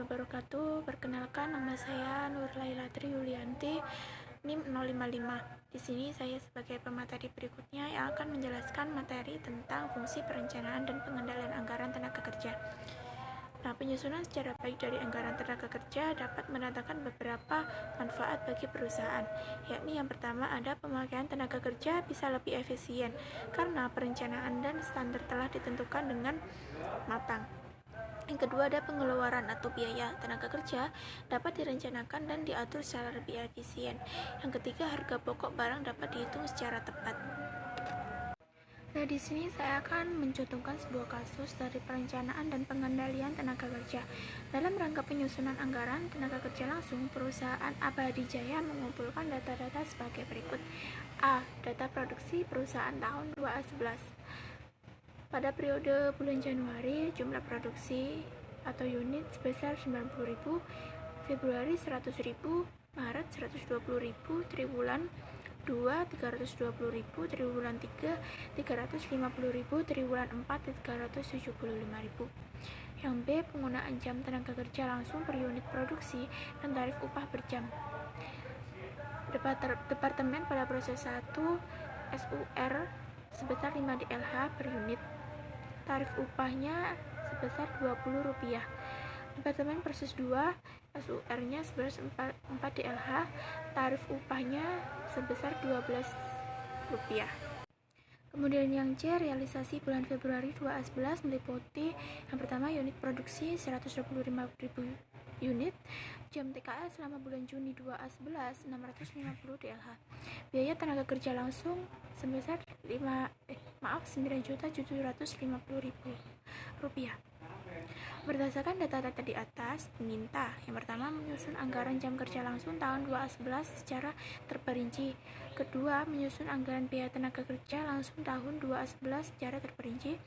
wabarakatuh. Perkenalkan, nama saya Nur Laila Tri Yulianti, NIM 055. Di sini saya sebagai pemateri berikutnya yang akan menjelaskan materi tentang fungsi perencanaan dan pengendalian anggaran tenaga kerja. Nah, penyusunan secara baik dari anggaran tenaga kerja dapat mendatangkan beberapa manfaat bagi perusahaan, yakni yang pertama ada pemakaian tenaga kerja bisa lebih efisien karena perencanaan dan standar telah ditentukan dengan matang. Yang kedua ada pengeluaran atau biaya tenaga kerja dapat direncanakan dan diatur secara lebih efisien. Yang ketiga harga pokok barang dapat dihitung secara tepat. Nah, di sini saya akan mencontohkan sebuah kasus dari perencanaan dan pengendalian tenaga kerja. Dalam rangka penyusunan anggaran tenaga kerja langsung, perusahaan Abadi Jaya mengumpulkan data-data sebagai berikut. A. Data produksi perusahaan tahun 2011. Pada periode bulan Januari, jumlah produksi atau unit sebesar 90.000, Februari 100.000, Maret 120.000, triwulan 2 320.000, triwulan 3 350.000, triwulan 4 375.000. Yang B. Penggunaan jam tenaga kerja langsung per unit produksi dan tarif upah per jam. Departemen pada proses 1 SUR sebesar 5 DLH per unit. Tarif upahnya sebesar Rp20. Departemen proses 2 SUR-nya sebesar 4 DLH, tarif upahnya sebesar Rp12. Kemudian yang C, realisasi bulan Februari 2011 meliputi yang pertama unit produksi 125.000 unit, jam TKL selama bulan Juni 2011 650 DLH. Biaya tenaga kerja langsung sebesar Rp9.750.000. Berdasarkan data-data di atas, diminta yang pertama menyusun anggaran jam kerja langsung tahun 2011 secara terperinci. Kedua, menyusun anggaran biaya tenaga kerja langsung tahun 2011 secara terperinci.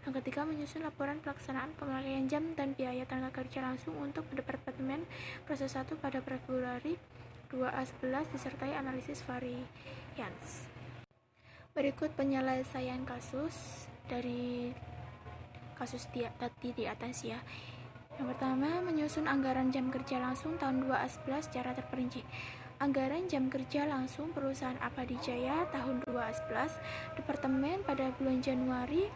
Yang ketiga, menyusun laporan pelaksanaan pemakaian jam dan biaya tenaga kerja langsung untuk Departemen proses 1 pada Februari 2011 disertai analisis varians. Berikut penyelesaian kasus dari kasus tadi di atas ya. Yang pertama, menyusun anggaran jam kerja langsung tahun 2011 secara terperinci. Anggaran jam kerja langsung perusahaan Abadi Jaya tahun 2011, Departemen pada bulan Januari,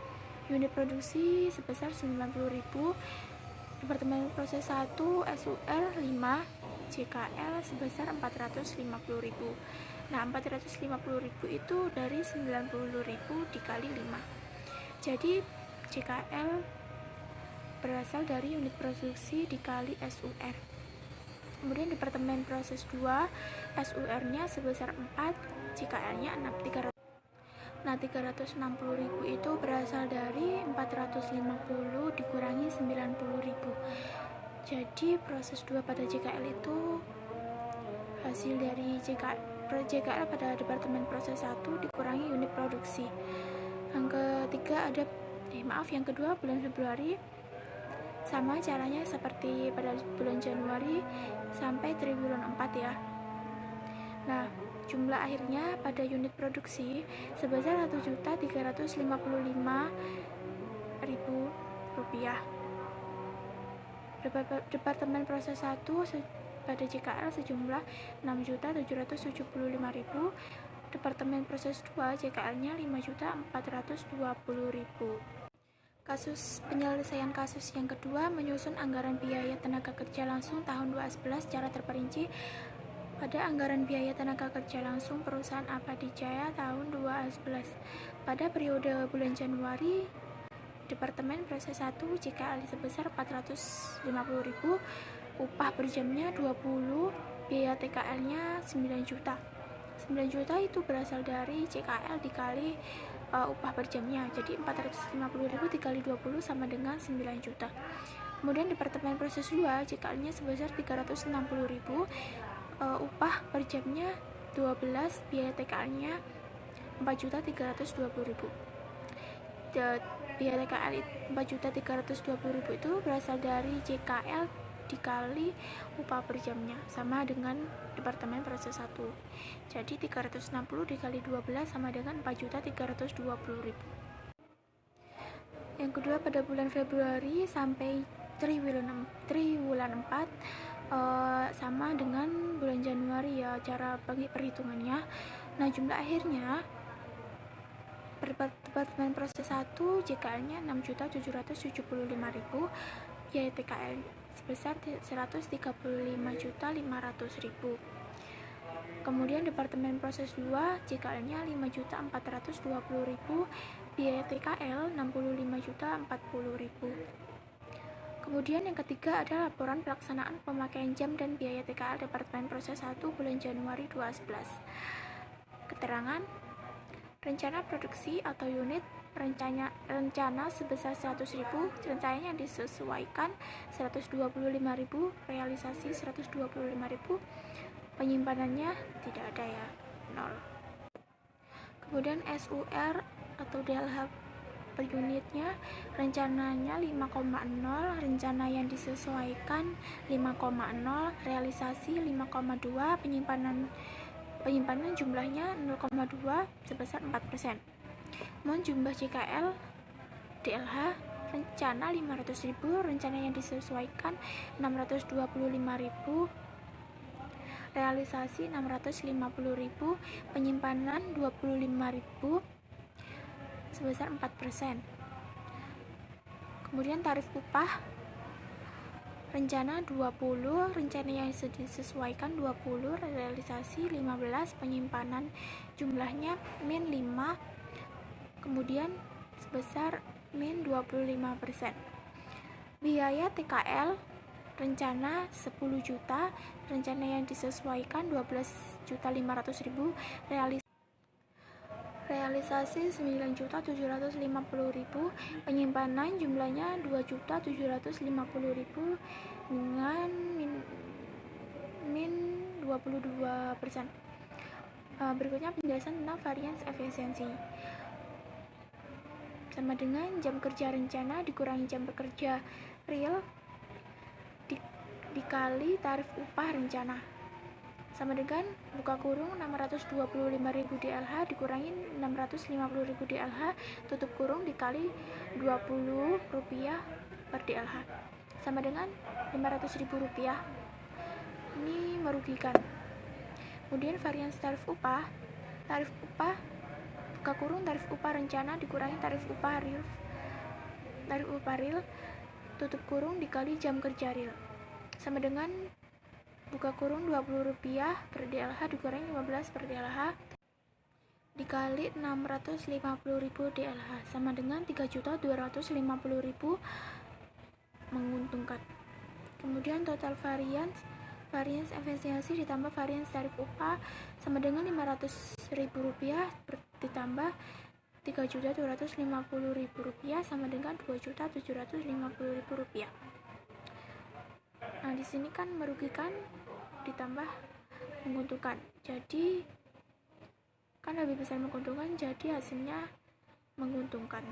unit produksi sebesar 90.000, Departemen proses 1 SUR 5, JKL sebesar 450.000. Nah, 450.000 itu dari 90.000 dikali 5. Jadi JKL berasal dari unit produksi dikali SUR. Kemudian Departemen proses 2 SUR-nya sebesar 4, JKL-nya 300. Nah, 360.000 itu berasal dari 450 dikurangi 90.000. Jadi proses 2 pada JKL itu hasil dari JKL pada Departemen proses 1 dikurangi unit produksi. Yang ketiga yang kedua bulan Februari, sama caranya seperti pada bulan Januari sampai triwulan 4 ya. Nah, jumlah akhirnya pada unit produksi sebesar Rp1.355.000. Departemen proses 1 pada JKL sejumlah Rp6.775.000. Departemen proses 2 JKL-nya Rp5.420.000. Penyelesaian kasus yang kedua, menyusun anggaran biaya tenaga kerja langsung tahun 2011 secara terperinci. Pada anggaran biaya tenaga kerja langsung perusahaan Abadi Jaya tahun 2011, pada periode bulan Januari, Departemen proses 1 JKL sebesar Rp450.000, upah per jamnya 20, biaya TKL-nya 9 juta. 9 juta itu berasal dari JKL dikali upah per jamnya, jadi 450.000 dikali 20 sama dengan 9 juta. Kemudian Departemen proses 2 JKL-nya sebesar 360.000, upah per jamnya 12, biaya TKL-nya 4.320.000. Biaya TKL 4.320.000 itu berasal dari JKL dikali upah per jamnya, sama dengan Departemen proses 1. Jadi 360 dikali 12 sama dengan 4.320.000. Yang kedua pada bulan Februari sampai triwulan bulan 4 sama dengan bulan Januari ya cara perhitungannya. Nah, jumlah akhirnya Departemen Proses 1 JKL-nya 6.775.000, biaya TKL sebesar 135.500.000. Kemudian Departemen Proses 2 JKL-nya 5.420.000, biaya TKL 65.040.000. Kemudian yang ketiga ada laporan pelaksanaan pemakaian jam dan biaya TKL Departemen Proses 1 bulan Januari 2011. Keterangan rencana produksi atau unit rencana sebesar 100.000, rencananya yang disesuaikan 125.000, realisasi 125.000, penyimpanannya tidak ada ya, 0. Kemudian SUR atau DLH per unitnya rencananya 5,0, rencana yang disesuaikan 5,0, realisasi 5,2, penyimpanan jumlahnya 0,2 sebesar 4%. Mohon jumlah JKL DLH rencana 500.000, rencana yang disesuaikan 625.000, realisasi 650.000, penyimpanan 25.000 sebesar 4%. Kemudian tarif upah rencana 20, rencana yang disesuaikan 20, realisasi 15, penyimpanan jumlahnya min 5, kemudian sebesar min 25%. Biaya TKL rencana 10 juta, rencana yang disesuaikan 12.500.000, realisasi 9.750.000, penyimpanan jumlahnya 2.750.000 dengan min 22%. Berikutnya penjelasan tentang varians efisiensi. Sama dengan jam kerja rencana dikurangi jam bekerja real dikali tarif upah rencana, sama dengan buka kurung 625.000 DLH dikurangi 650.000 DLH tutup kurung dikali 20 rupiah per DLH, sama dengan 500.000 rupiah. Ini merugikan. Kemudian varians tarif upah buka kurung tarif upah rencana dikurangi tarif upah real tutup kurung dikali jam kerja real, sama dengan buka kurung 20 rupiah per DLH dikurangi 15 per DLH dikali 650.000 DLH, sama dengan 3.250.000, menguntungkan. Kemudian total varians efisiensi ditambah varians tarif upah sama dengan 500.000 rupiah ditambah 3.250.000 rupiah sama dengan 2.750.000 rupiah. Nah, di sini kan merugikan ditambah menguntungkan. Jadi kan lebih besar menguntungkan, jadi hasilnya menguntungkan.